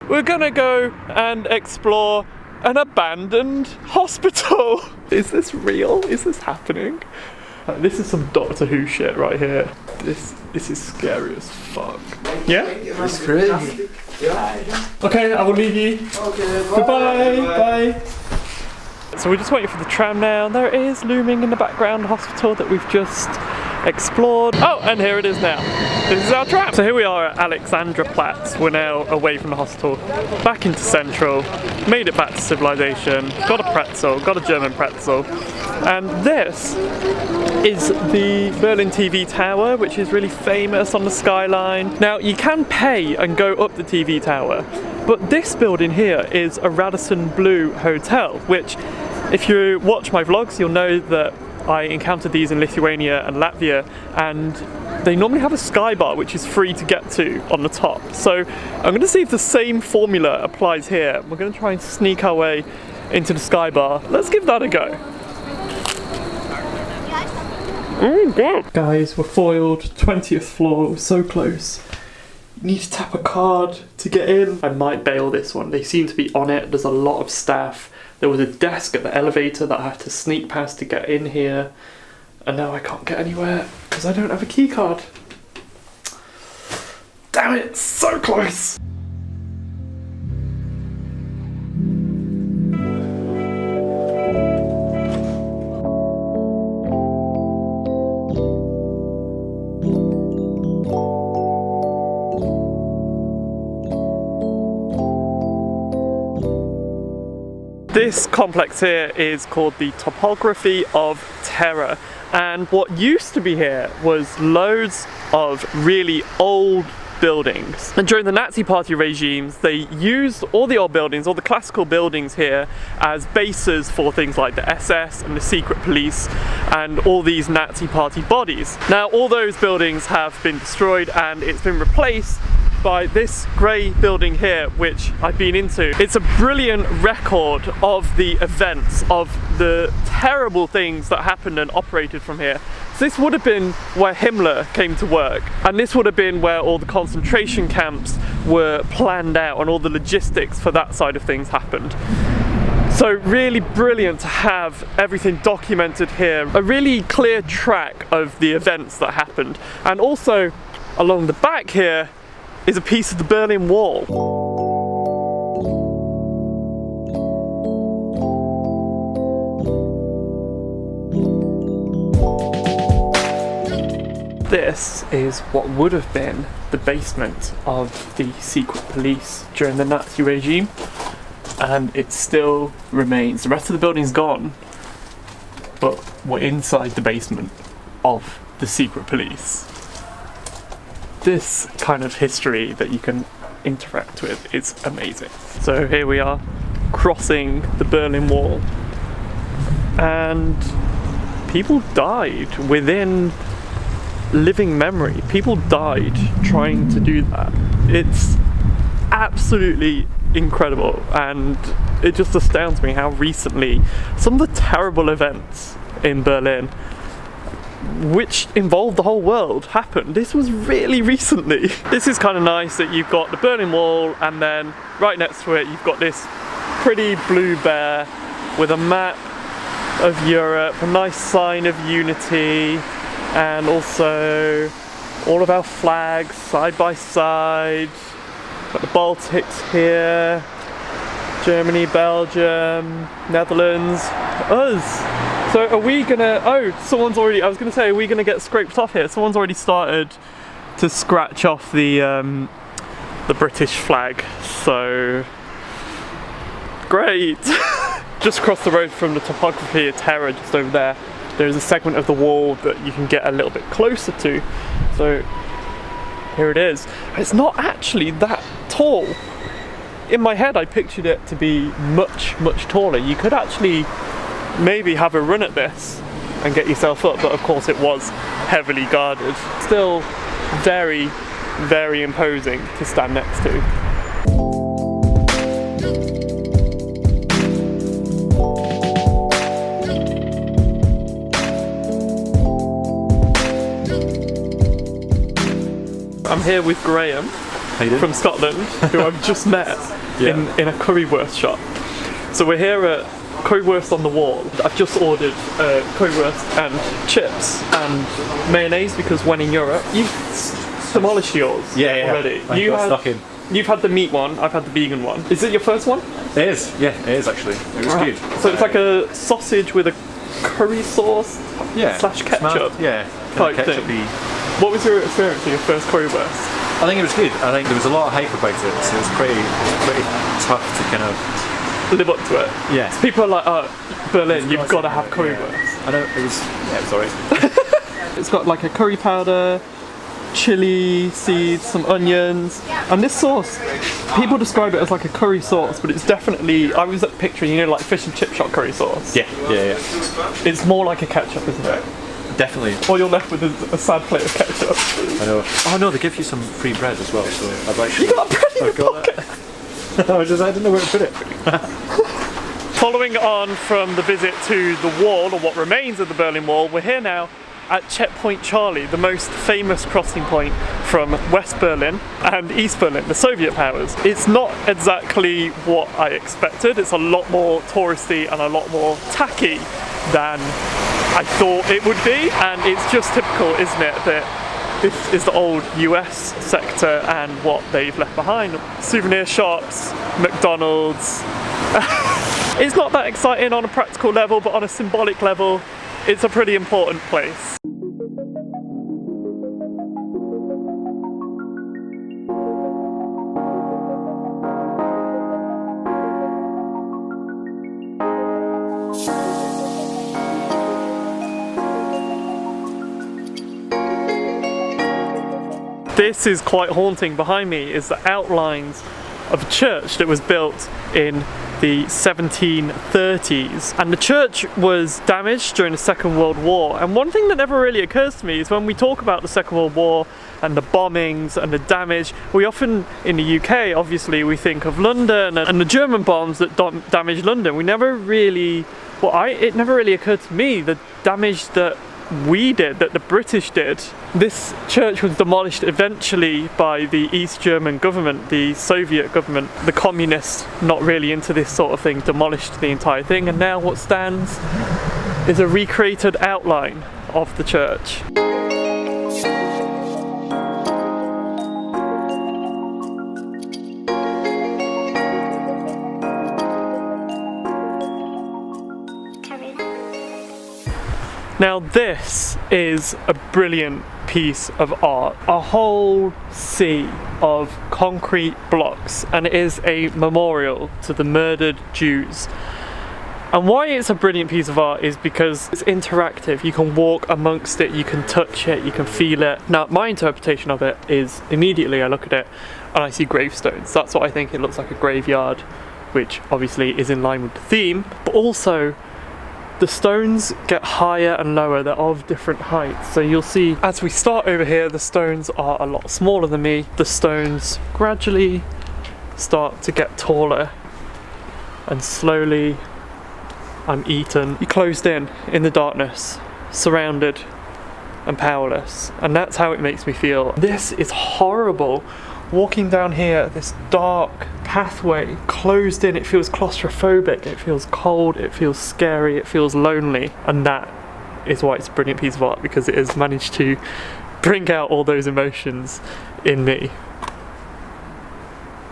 We're gonna go and explore an abandoned hospital. Is this real? Is this happening? This is some Doctor Who shit right here. This is scary as fuck. Yeah? It's crazy. Okay, I will leave you. Okay, Goodbye. Bye. So we're just waiting for the tram now. There it is, looming in the background, the hospital that we've just explored. Oh, and here it is now. This is our tram. So here we are at Alexanderplatz. We're now away from the hospital, back into Central, made it back to civilization, got a pretzel, got a German pretzel. And this is the Berlin TV tower, which is really famous on the skyline. Now, you can pay and go up the TV tower, but this building here is a Radisson Blu hotel, which, if you watch my vlogs, you'll know that I encountered these in Lithuania and Latvia, and they normally have a sky bar which is free to get to on the top. So I'm going to see if the same formula applies here. We're going to try and sneak our way into the sky bar. Let's give that a go. God. Guys, we're foiled, 20th floor, we're so close. You need to tap a card to get in. I might bail this one. They seem to be on it, there's a lot of staff. There was a desk at the elevator that I had to sneak past to get in here. And now I can't get anywhere because I don't have a key card. Damn it, so close! This complex here is called the Topography of Terror, and what used to be here was loads of really old buildings. And during the Nazi Party regimes, they used all the old buildings, all the classical buildings here, as bases for things like the SS and the secret police and all these Nazi Party bodies. Now, all those buildings have been destroyed and it's been replaced by this grey building here, which I've been into. It's a brilliant record of the events, of the terrible things that happened and operated from here. So this would have been where Himmler came to work, and this would have been where all the concentration camps were planned out and all the logistics for that side of things happened. So really brilliant to have everything documented here, a really clear track of the events that happened. And also along the back here is a piece of the Berlin Wall. This is what would have been the basement of the secret police during the Nazi regime, and it still remains. The rest of the building's gone, but we're inside the basement of the secret police. This kind of history that you can interact with is amazing. So here we are, crossing the Berlin Wall, and people died within living memory. People died trying to do that. It's absolutely incredible, and it just astounds me how recently some of the terrible events in Berlin, which involved the whole world, happened. This was really recently. This is kind of nice that you've got the Berlin Wall, and then right next to it you've got this pretty blue bear with a map of Europe, a nice sign of unity, and also all of our flags side by side. Got the Baltics here, Germany, Belgium, Netherlands, us. So are we gonna, someone's already, I was gonna say, are we gonna get scraped off here? Someone's already started to scratch off the British flag, so great. Just across the road from the Topography of Terror, just over there, there's a segment of the wall that you can get a little bit closer to. So here it is. It's not actually that tall. In my head I pictured it to be much, much taller. You could actually maybe have a run at this and get yourself up, but of course it was heavily guarded. Still very, very imposing to stand next to. I'm here with Graham. from Scotland, who I've just met in a currywurst shop. So we're here at Currywurst on the Wall. I've just ordered currywurst and chips and mayonnaise because when in Europe, you've demolished yours already. You've had the meat one, I've had the vegan one. Is it your first one? It is, yeah, it is actually. It was good. So it's like a sausage with a curry sauce slash ketchup type thing. What was your experience of your first currywurst? I think it was good. I think there was a lot of hype about it, so it was pretty tough to kind of live up to it. Yeah. So people are like, oh, Berlin, you've got to have currywurst. Yeah. I know, it was alright. It's got like a curry powder, chili seeds, some onions, and this sauce, people describe it as like a curry sauce, but it's definitely, I was picturing, you know, like fish and chip shop curry sauce. Yeah. It's more like a ketchup, isn't it? Definitely. All you're left with is a sad plate of ketchup. I know. Oh no, they give you some free bread as well, so I've actually... You got a bread in your pocket? I didn't know where to put it. Following on from the visit to the wall, or what remains of the Berlin Wall, we're here now at Checkpoint Charlie, the most famous crossing point from West Berlin and East Berlin, the Soviet powers. It's not exactly what I expected. It's a lot more touristy and a lot more tacky than I thought it would be, and it's just typical, isn't it, that this is the old US sector and what they've left behind. Souvenir shops, McDonald's. It's not that exciting on a practical level, but on a symbolic level, it's a pretty important place. This is quite haunting. Behind me is the outlines of a church that was built in the 1730s, and the church was damaged during the Second World War. And one thing that never really occurs to me is when we talk about the Second World War and the bombings and the damage, we often, in the UK obviously, we think of London and the German bombs that damaged London. We never really, it never really occurred to me the damage that we did, that the British did. This church was demolished eventually by the East German government, the Soviet government. The communists, not really into this sort of thing, demolished the entire thing, and now what stands is a recreated outline of the church. Now this is a brilliant piece of art, a whole sea of concrete blocks, and it is a memorial to the murdered Jews. And why it's a brilliant piece of art is because it's interactive. You can walk amongst it, you can touch it, you can feel it. Now my interpretation of it is immediately I look at it and I see gravestones. That's what I think. It looks like a graveyard, which obviously is in line with the theme, but also the stones get higher and lower, they're of different heights. So you'll see as we start over here, the stones are a lot smaller than me. The stones gradually start to get taller, and slowly I'm eaten. You're closed in the darkness, surrounded and powerless. And that's how it makes me feel. This is horrible. Walking down here, this dark pathway, closed in, it feels claustrophobic, it feels cold, it feels scary, it feels lonely. And that is why it's a brilliant piece of art, because it has managed to bring out all those emotions in me.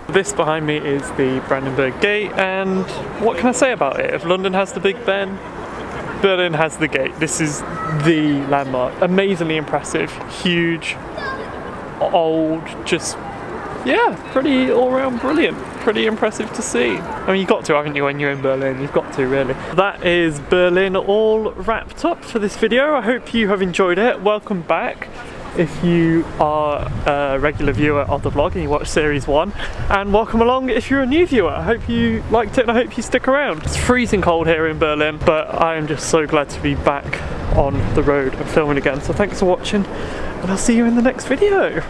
This behind me is the Brandenburg Gate, and what can I say about it? If London has the Big Ben, Berlin has the gate. This is the landmark. Amazingly impressive, huge, old, just pretty all-round brilliant, pretty impressive to see. I mean, you've got to, haven't you, when you're in Berlin? You've got to, really. That is Berlin all wrapped up for this video. I hope you have enjoyed it. Welcome back if you are a regular viewer of the vlog and you watch series 1, and welcome along if you're a new viewer. I hope you liked it and I hope you stick around. It's freezing cold here in Berlin, but I am just so glad to be back on the road and filming again. So thanks for watching, and I'll see you in the next video.